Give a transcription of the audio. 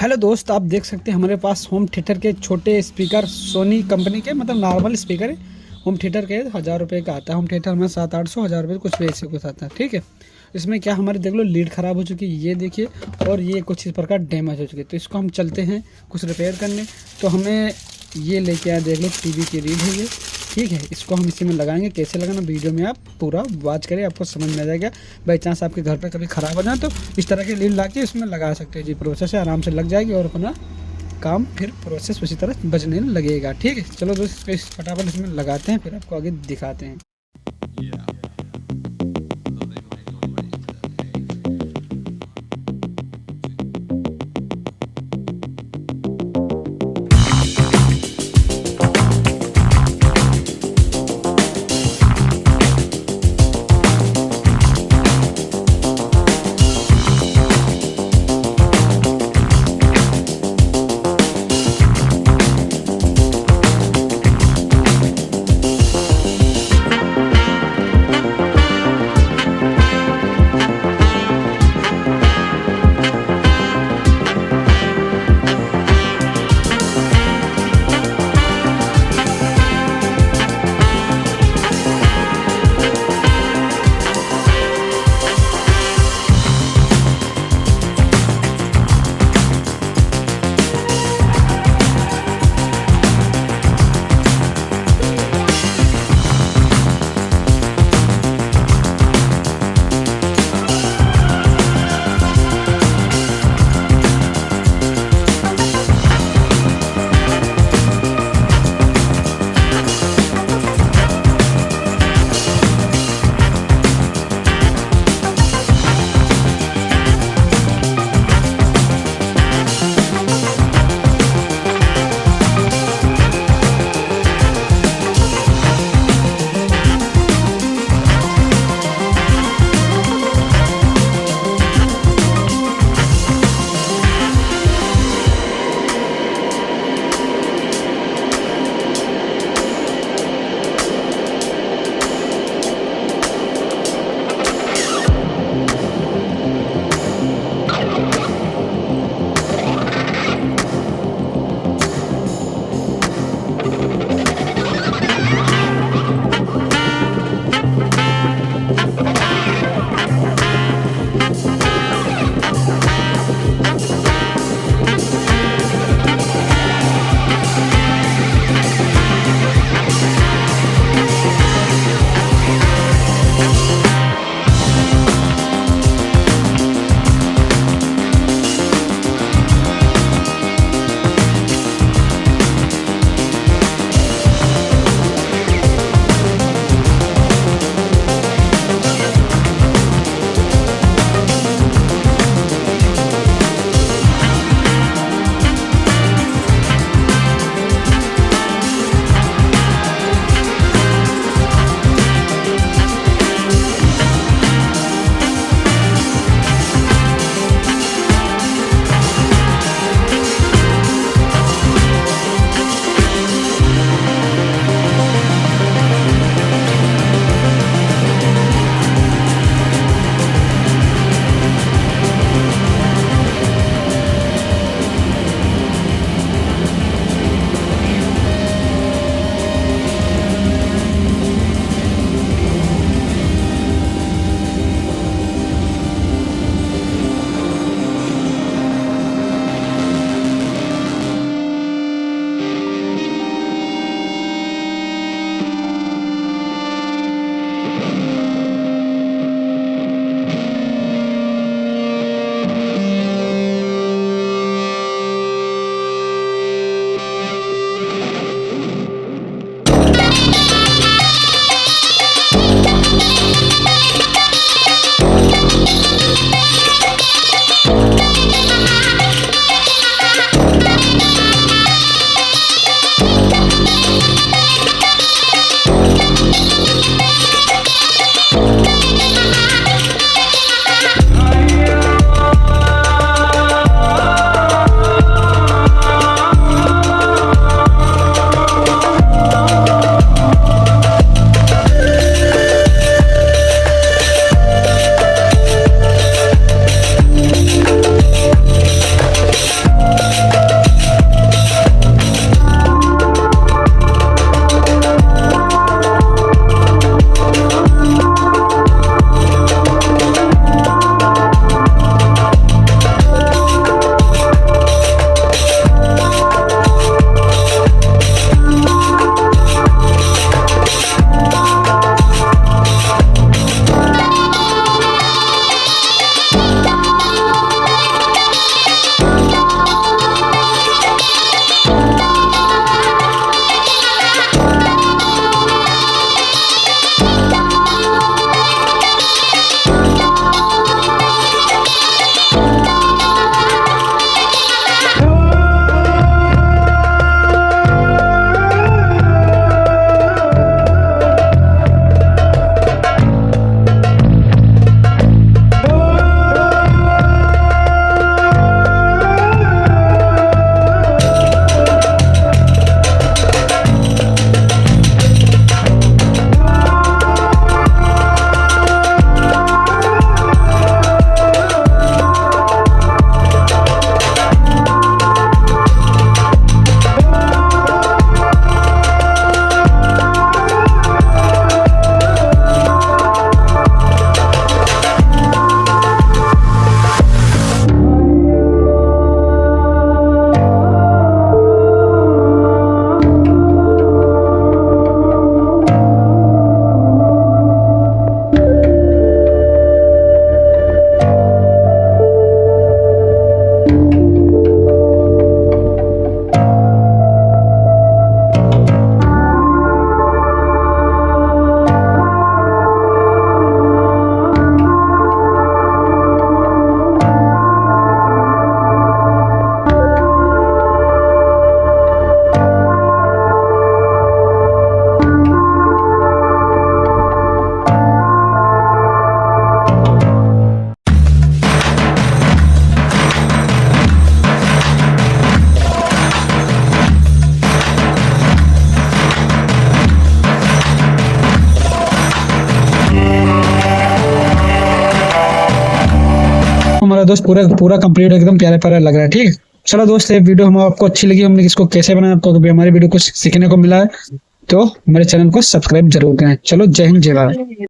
Hello दोस्त, आप देख सकते हैं हमारे पास होम थिएटर के छोटे स्पीकर सोनी कंपनी के, मतलब नॉर्मल स्पीकर है। होम थिएटर के 1000 रुपये का आता है। होम थिएटर में 700-800 हज़ार रुपये कुछ भी ऐसे कुछ आता है। ठीक है, इसमें क्या हमारे देख लो लीड ख़राब हो चुकी है, ये देखिए, और ये कुछ इस प्रकार डैमेज हो चुकी है। तो इसको हम चलते हैं कुछ रिपेयर करने। तो हमें ये लेके आए, देख लो टीवी की रीड है ये। ठीक है, इसको हम इसी में लगाएंगे। कैसे लगाना वीडियो में आप पूरा वॉच करें, आपको समझ में आ जाएगा। बाई चांस आपके घर पे कभी ख़राब हो जाए तो इस तरह की लीड ला के इसमें लगा सकते हैं जी। प्रोसेस है, आराम से लग जाएगी और अपना काम फिर प्रोसेस उसी तरह बजने लगेगा। ठीक है, चलो दोस्त फटाफट इसमें लगाते हैं, फिर आपको आगे दिखाते हैं। दोस्त पूरा पूरा कंप्लीट एकदम प्यारा प्यारा लग रहा है। ठीक है, चलो दोस्त, ये वीडियो हम आपको अच्छी लगी, हमने इसको कैसे बनाया आपको भी हमारी वीडियो को सीखने को मिला है, तो मेरे चैनल को सब्सक्राइब जरूर करें। चलो, जय हिंद, जय भारत।